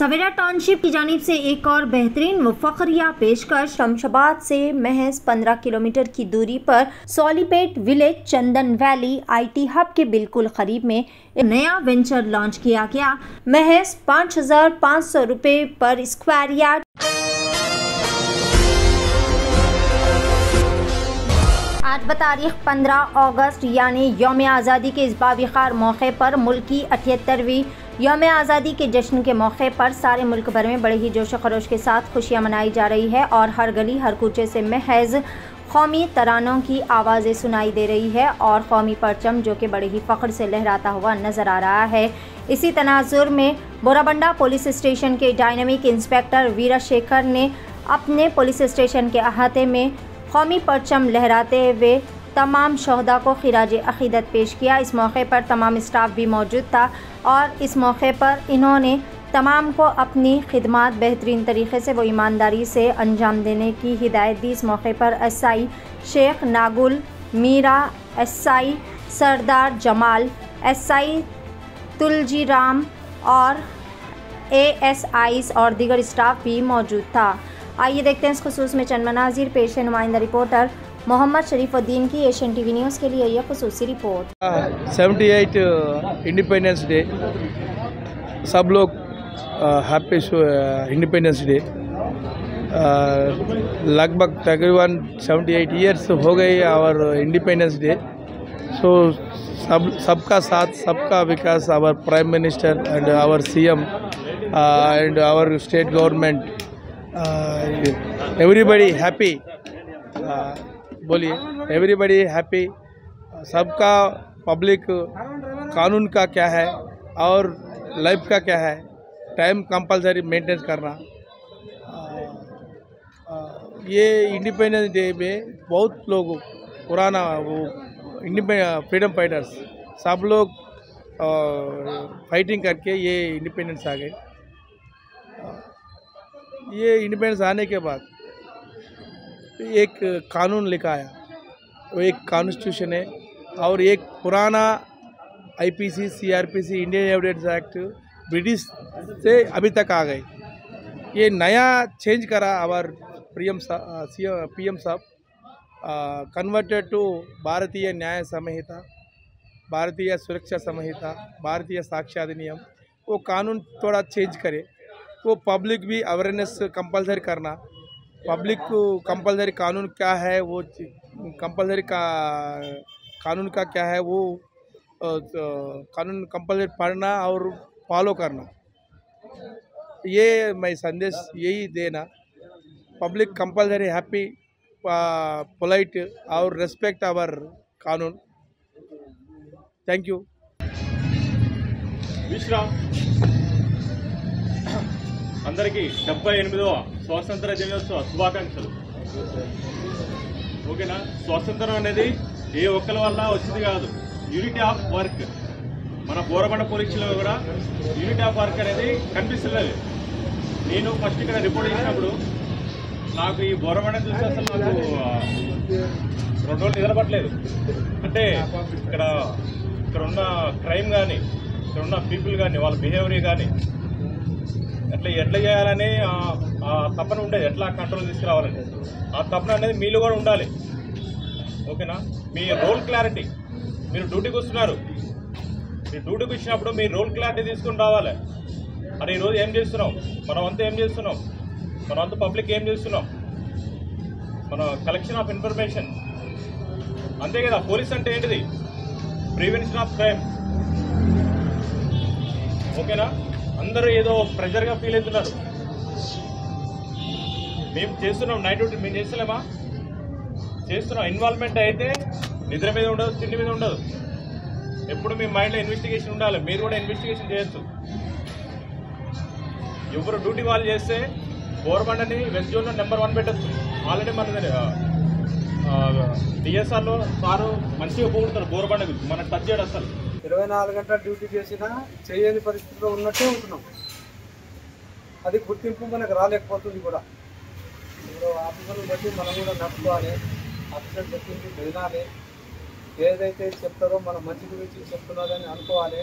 सवेरा township की जानिब से एक और बेहतरीन व फखरिया पेशकश। शमशाबाद से महज 15 किलोमीटर की दूरी पर Solipet village Chandan valley IT hub के बिल्कुल करीब में एक नया वेंचर लॉन्च किया गया। महज 5,500 रुपये पर स्क्वायर यार्ड। आज बतारीख 15 अगस्त यानी यौम आज़ादी के इस बाविखार मौके पर मुल्क की 78वीं यौम आज़ादी के जश्न के मौके पर सारे मुल्क भर में बड़े ही जोश खरोश के साथ खुशियां मनाई जा रही है और हर गली हर कूचे से महज कौमी तरानों की आवाज़ें सुनाई दे रही है और कौमी परचम जो कि बड़े ही फ़ख्र से लहराता हुआ नज़र आ रहा है। इसी तनाजुर में बोराबंडा पुलिस स्टेशन के डायनामिक इंस्पेक्टर वीरा शेखर ने अपने पुलिस स्टेशन के अहाते में कौमी परचम लहराते हुए तमाम शहदा को खिराज अक़ीदत पेश किया। इस मौके पर तमाम स्टाफ भी मौजूद था और इस मौके पर इन्होंने तमाम को अपनी खिदमात बेहतरीन तरीके से व ईमानदारी से अंजाम देने की हिदायत दी। इस मौके पर SI शेख नागुल मीरा, SI सरदार जमाल, SI तुलजी राम और ASIs और दीगर स्टाफ भी मौजूद था। आइए देखते हैं इस खुसूस में चंद मनाजिर। पेश है नुमाइंदा रिपोर्टर मोहम्मद शरीफुद्दीन की एशियन TV न्यूज़ के लिए यह खुसूसी रिपोर्ट। 78 इंडिपेंडेंस डे, सब लोग हैप्पी इंडिपेंडेंस डे। लगभग तकरीबन 78 ईयर्स हो गए और इंडिपेंडेंस डे। सो सबका साथ सबका विकास, our prime minister and our CM and our state government, everybody happy. बोलिए एवरीबडी हैप्पी। सबका पब्लिक कानून का क्या है और लाइफ का क्या है, टाइम कंपलसरी मेंटेन करना। ये इंडिपेंडेंस डे में बहुत लोग पुराना वो फ्रीडम फाइटर्स सब लोग फाइटिंग करके ये इंडिपेंडेंस आ गए। ये इंडिपेंडेंस आने के बाद एक कानून लिखा आया, वो एक कॉन्स्टिट्यूशन है और एक पुराना IPC CRPC Indian evidence act British से अभी तक आ गए। ये नया चेंज करा आवर PM साहब, कन्वर्टेड टू भारतीय न्याय संहिता, भारतीय सुरक्षा संहिता, भारतीय साक्ष्य अधिनियम। वो कानून थोड़ा चेंज करे, वो पब्लिक भी अवेयरनेस कंपलसरी करना। पब्लिक को कंपलसरी कानून क्या है, वो कंपलसरी का कानून का क्या है, वो कानून कंपलसरी पढ़ना और फॉलो करना। ये मैं संदेश यही देना, पब्लिक कंपलसरी हैप्पी, पोलाइट और रेस्पेक्ट आवर कानून। Thank you. అందరికీ 78వ స్వాతంత్ర దినోత్సవ శుభాకాంక్షలు। ఓకేనా? స్వాతంత్రం అనేది ఏ ఒక్కరి వల్ల వచ్చింది కాదు, యూనిటీ ఆఫ్ వర్క్। మన బోరబండ పోలీసులో కూడా యూనిటీ ఆఫ్ వర్క్ అనేది కనిపిస్తున్నది। నేను ఫస్ట్ ఇక్కడ రిపోర్ట్ చేసినప్పుడు నాకు ఈ బోరబండ చూసి అసలు నాకు 2 రోజులు నిద్రపట్టలేదు। అంటే ఇక్కడ ఉన్న క్రైమ్ కానీ, ఇక్కడ ఉన్న పీపుల్ కానీ, వాళ్ళ బిహేవియర్ కానీ ఎట్లా చేయాలని తపన ఉండేది, ఎట్లా కంట్రోల్ తీసుకురావాలని ఆ తపన అనేది మీలో కూడా ఉండాలి। ఓకేనా? మీ రోల్ క్లారిటీ, మీరు డ్యూటీకి వస్తున్నారు, మీరు డ్యూటీకి వచ్చినప్పుడు మీ రోల్ క్లారిటీ తీసుకుని రావాలి। అరే ఈరోజు ఏం చేస్తున్నాం, మనం అంతా ఏం చేస్తున్నాం, మనం అంతా పబ్లిక్ ఏం చేస్తున్నాం, మన కలెక్షన్ ఆఫ్ ఇన్ఫర్మేషన్ అంతే కదా। పోలీస్ అంటే ఏంటిది? Prevention of crime. ఓకేనా? అందరూ ఏదో ప్రెజర్గా ఫీల్ అవుతున్నారు। మేము చేస్తున్నాం, నైట్ డ్యూటీ మేము చేస్తలేమా? చేస్తున్నాం। ఇన్వాల్వ్మెంట్ అయితే నిద్ర మీద ఉండదు, తిండి మీద ఉండదు, ఎప్పుడు మీ మైండ్లో ఇన్వెస్టిగేషన్ ఉండాలి। మీరు కూడా ఇన్వెస్టిగేషన్ చేయొచ్చు। ఎవరు డ్యూటీ వాళ్ళు చేస్తే బోరబండని వెస్ట్ జోన్లో నెంబర్ 1 పెట్టచ్చు। ఆల్రెడీ మన DSRలో సారు మంచిగా పోగొడతారు బోరబండ గురించి, మనకు టచ్ చేయడం అసలు 24 గంటల డ్యూటీ చేసినా చేయని పరిస్థితిలో ఉన్నట్టే ఉంటున్నాం। అది గుర్తింపు మనకు రాలేకపోతుంది కూడా। ఇప్పుడు ఆఫీసర్ని బట్టి మనం కూడా నడుచుకోవాలి, ఆఫీసర్ చెప్పింది వినాలి, ఏదైతే చెప్తారో మన మంచి గురించి చెప్తున్నారని అనుకోవాలి।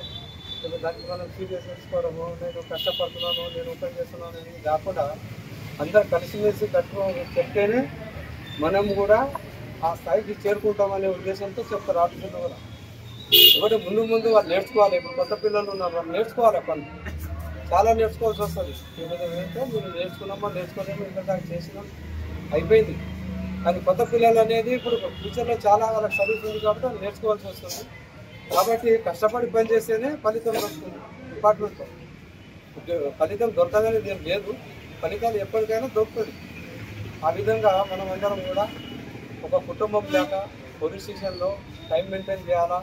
దానికి మనం సీరియస్ తీసుకోవడము, నేను కష్టపడుతున్నాను, నేను ఓపెన్ చేస్తున్నాను అనేది కాకుండా అందరు కలిసిమెలిసి కట్టుకోవాలి చెప్తేనే మనం కూడా ఆ స్థాయికి చేరుకుంటామనే ఉద్దేశంతో చెప్తారు ఆఫీసులో కూడా. ఒకటి ముందు ముందు వాళ్ళు నేర్చుకోవాలి. ఇప్పుడు కొత్త పిల్లలు ఉన్నారు, వాళ్ళు నేర్చుకోవాలి. పని చాలా నేర్చుకోవాల్సి వస్తుంది. మీరు నేర్చుకోలేమో ఇంకా దాకా చేసినాం అయిపోయింది. కానీ కొత్త పిల్లలు అనేది ఇప్పుడు ఫ్యూచర్లో చాలా వాళ్ళకి చదువుతుంది కాబట్టి వాళ్ళు నేర్చుకోవాల్సి వస్తుంది. కాబట్టి కష్టపడి పని చేస్తేనే ఫలితం వస్తుంది. డిపార్ట్మెంట్లో ఫలితం దొరకదనేది ఏం లేదు, ఫలితాలు ఎప్పటికైనా దొరుకుతుంది. ఆ విధంగా మనం అందరం కూడా ఒక కుటుంబం లేక పోలీస్ స్టేషన్లో టైం మెయింటైన్ చేయాలా,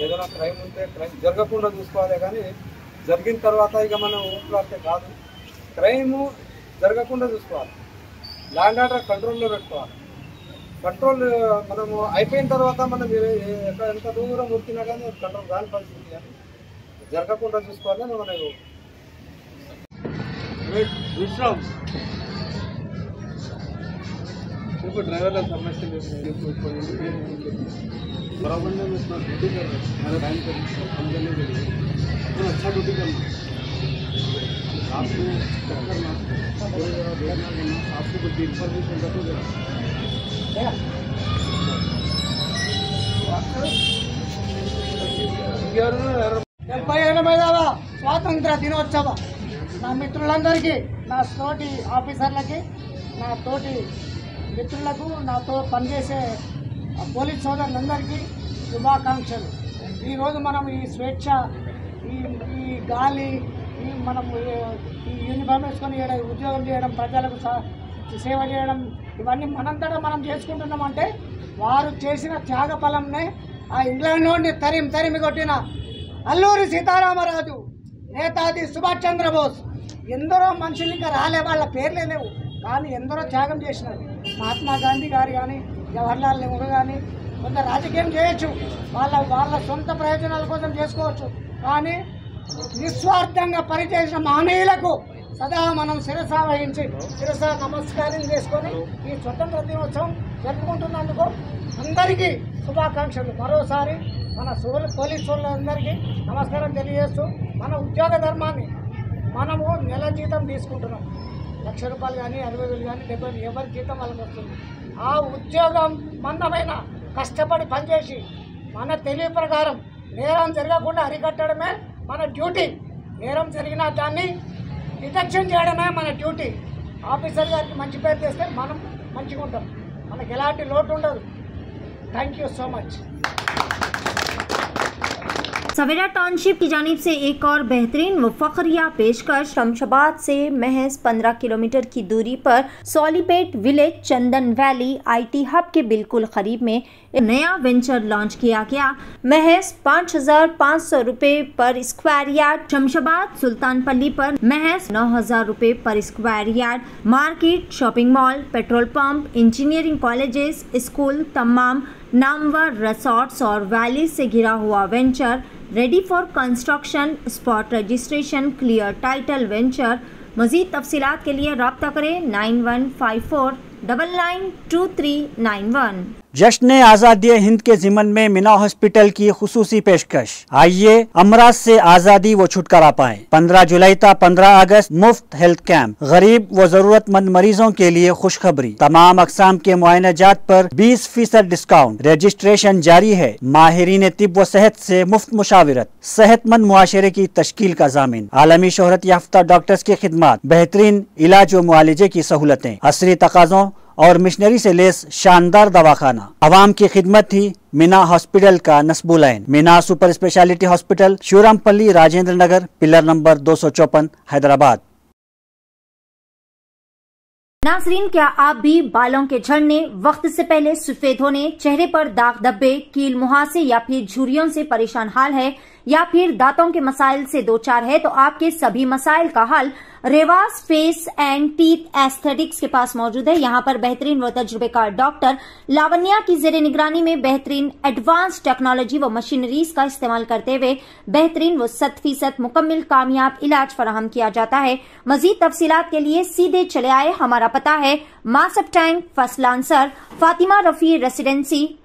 ఏదైనా క్రైమ్ ఉంటే క్రైమ్ జరగకుండా చూసుకోవాలి. కానీ జరిగిన తర్వాత ఇక మనం ఊపిరాడితే కాదు, క్రైమ్ జరగకుండా చూసుకోవాలి. ల్యాండ్ ఆర్డర్ కంట్రోల్లో పెట్టుకోవాలి. కంట్రోల్ మనము అయిపోయిన తర్వాత మనం ఎంత దూరం ఉరికినా కానీ కంట్రోల్ కాని పరిస్థితి, కానీ జరగకుండా చూసుకోవాలి. మనం ఇప్పుడు డ్రైవర్ల సమస్య बराबर में अपना ड्यूटी कर रहे हैं, हमारे टाइम पर काम करने के लिए तो अच्छा ड्यूटी करना, आपको चेक करना, कोई जरा देखना करना, आपको कुछ इन्फॉर्मेशन रखो जरा స్వాతంత్ర దినోత్సవ నా మిత్రులందరికీ, నా తోటి ఆఫీసర్లకి, నా తోటి మిత్రులకు, నాతో పనిచేసే పోలీస్ సోదరులందరికీ శుభాకాంక్షలు. ఈరోజు మనం ఈ స్వేచ్ఛ, ఈ గాలి, మనం ఈ యూనిఫామ్ వేసుకొని ఉద్యోగం చేయడం, ప్రజలకు సేవ చేయడం, ఇవన్నీ మనంతటా మనం చేసుకుంటున్నామంటే వారు చేసిన త్యాగ ఫలంనే ఆ ఇంగ్లాండ్ నుండి తరిమి కొట్టిన అల్లూరి సీతారామరాజు, నేతాజీ సుభాష్ చంద్రబోస్, ఎందరో మనుషులు ఇంకా రాలే, వాళ్ళ పేర్లే లేవు, కానీ ఎందరో త్యాగం చేసినారు. మహాత్మా గాంధీ గారు కానీ, జవహర్లాల్ నెహ్రూ కానీ, కొంత రాజకీయం చేయొచ్చు, వాళ్ళ సొంత ప్రయోజనాల కోసం చేసుకోవచ్చు, కానీ నిస్వార్థంగా పనిచేసిన మహనీయులకు సదా మనం శిరస వహించి శిరస నమస్కారం చేసుకొని ఈ స్వతంత్ర దినోత్సవం జరుపుకుంటున్నందుకు అందరికీ శుభాకాంక్షలు. మరోసారి మన పోలీసు వాళ్ళందరికీ నమస్కారం తెలియజేస్తూ, మన ఉద్యోగ ధర్మాన్ని మనము నెల జీతం తీసుకుంటున్నాం, ₹1,00,000 కానీ 60,000 కానీ 70,000 ఎవరి జీతం వాళ్ళకి వస్తుంది. ఆ ఉద్యోగం మందమైన కష్టపడి పనిచేసి మన తెలివి ప్రకారం నేరం జరగకుండా అరికట్టడమే మన డ్యూటీ. నేరం జరిగిన దాన్ని డిటెక్షన్ చేయడమే మన డ్యూటీ. ఆఫీసర్ గారికి మంచి పేరు చేస్తే మనం మంచిగా ఉంటాం, మనకి ఎలాంటి లోటు ఉండదు. Thank you so much. Savera township की जानिब से एक और बेहतरीन व फखरिया पेशकश। शमशाबाद से महज 15 किलोमीटर की दूरी पर Solipet village Chandan valley IT hub के बिल्कुल करीब में एक नया वेंचर लॉन्च किया गया। महज 5,500 रुपये पर स्क्वायर यार्ड। शमशाबाद सुल्तानपल्ली पर महज 9,000 रुपये पर square yard. Market, shopping mall, petrol pump, engineering colleges, school, तमाम नामवर रिसोर्ट्स और वैली से घिरा हुआ venture ready for construction. Spot registration, clear title venture. मज़ीद तफसीलात के लिए रब्ता करें 9154992391। जश्न आज़ादी हिंद के ज़िमन में मिना हॉस्पिटल की खुसूसी पेशकश। आइए अमराज से आज़ादी व छुटकारा पाएं। 15 जुलाई ta 15 अगस्त मुफ्त हेल्थ कैंप। गरीब व जरूरतमंद मरीजों के लिए खुशखबरी। तमाम अक़साम के मुआयनाजात पर 20% डिस्काउंट। रजिस्ट्रेशन जारी है। माहिरीन तिब व सेहत से मुफ्त मुशावरत। सेहतमंद मुआशरे की तश्कील का जामिन। आलमी शोहरत याफ्ता डॉक्टर्स की खिदमत। बेहतरीन इलाज व मुआलजे की सहूलतें। असरी तकाज़ों और मिशनरी से लेस शानदार दवाखाना। आवाम की खिदमत थी मिना हॉस्पिटल का नस्बुलैन। Mina super speciality hospital, Shivarampalli, Rajendra Nagar, pillar number 254, Hyderabad. नाजरीन, क्या आप भी बालों के झड़ने, वक्त से पहले सफेद होने, चेहरे पर दाग धब्बे, कील मुहासे या फिर झुर्रियों से परेशान हाल है, या फिर दांतों के मसाइल से दो चार है, तो आपके सभी मसाइल का हल Revas face and teeth aesthetics के पास मौजूद है। यहाँ पर बेहतरीन व तजुर्बेकार डॉक्टर लावण्या की जेरे निगरानी में बेहतरीन एडवांस टेक्नोलॉजी व मशीनरीज का इस्तेमाल करते हुए बेहतरीन व 100% मुकम्मल कामयाब इलाज फराहम किया जाता है। मजीद तफसीलात के लिए सीधे चले आए। हमारा पता है Masab tank, first lancer, Fatima Rafi residency,